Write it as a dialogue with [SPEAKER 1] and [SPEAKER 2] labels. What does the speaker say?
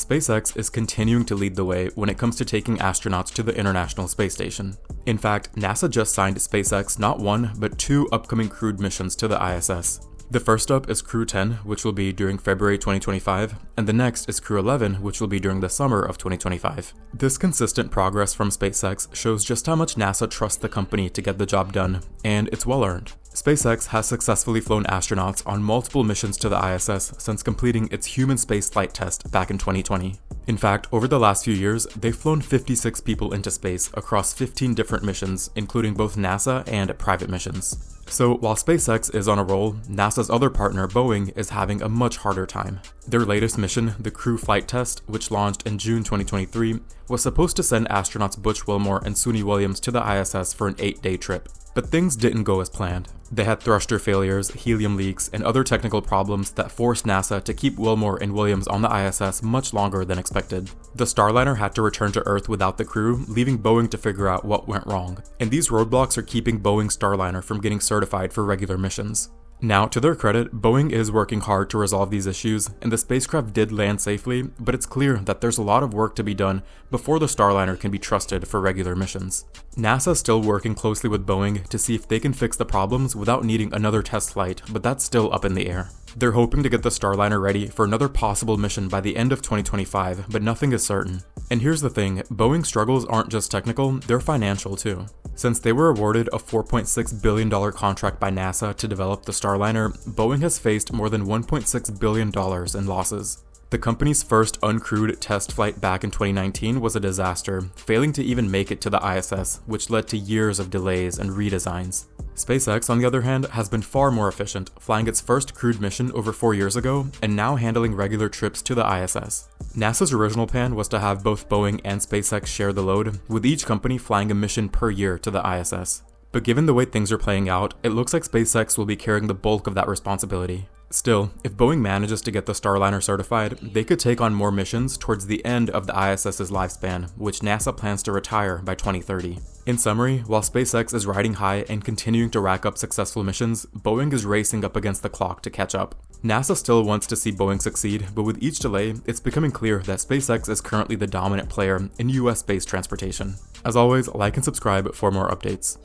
[SPEAKER 1] SpaceX is continuing to lead the way when it comes to taking astronauts to the International Space Station. In fact, NASA just signed SpaceX not one, but two upcoming crewed missions to the ISS. The first up is Crew 10, which will be during February 2025, and the next is Crew 11, which will be during the summer of 2025. This consistent progress from SpaceX shows just how much NASA trusts the company to get the job done, and it's well earned. SpaceX has successfully flown astronauts on multiple missions to the ISS since completing its human space flight test back in 2020. In fact, over the last few years, they've flown 56 people into space across 15 different missions, including both NASA and private missions. So while SpaceX is on a roll, NASA's other partner, Boeing, is having a much harder time. Their latest mission, the Crew Flight Test, which launched in June 2023, was supposed to send astronauts Butch Wilmore and Suni Williams to the ISS for an 8-day trip. But things didn't go as planned. They had thruster failures, helium leaks, and other technical problems that forced NASA to keep Wilmore and Williams on the ISS much longer than expected. The Starliner had to return to Earth without the crew, leaving Boeing to figure out what went wrong. And these roadblocks are keeping Boeing's Starliner from getting certified for regular missions. Now, to their credit, Boeing is working hard to resolve these issues, and the spacecraft did land safely, but it's clear that there's a lot of work to be done before the Starliner can be trusted for regular missions. NASA's still working closely with Boeing to see if they can fix the problems without needing another test flight, but that's still up in the air. They're hoping to get the Starliner ready for another possible mission by the end of 2025, but nothing is certain. And here's the thing, Boeing's struggles aren't just technical, they're financial too. Since they were awarded a $4.6 billion contract by NASA to develop the Starliner, Boeing has faced more than $1.6 billion in losses. The company's first uncrewed test flight back in 2019 was a disaster, failing to even make it to the ISS, which led to years of delays and redesigns. SpaceX, on the other hand, has been far more efficient, flying its first crewed mission over 4 years ago, and now handling regular trips to the ISS. NASA's original plan was to have both Boeing and SpaceX share the load, with each company flying a mission per year to the ISS. But given the way things are playing out, it looks like SpaceX will be carrying the bulk of that responsibility. Still, if Boeing manages to get the Starliner certified, they could take on more missions towards the end of the ISS's lifespan, which NASA plans to retire by 2030. In summary, while SpaceX is riding high and continuing to rack up successful missions, Boeing is racing up against the clock to catch up. NASA still wants to see Boeing succeed, but with each delay, it's becoming clear that SpaceX is currently the dominant player in US space transportation. As always, like and subscribe for more updates.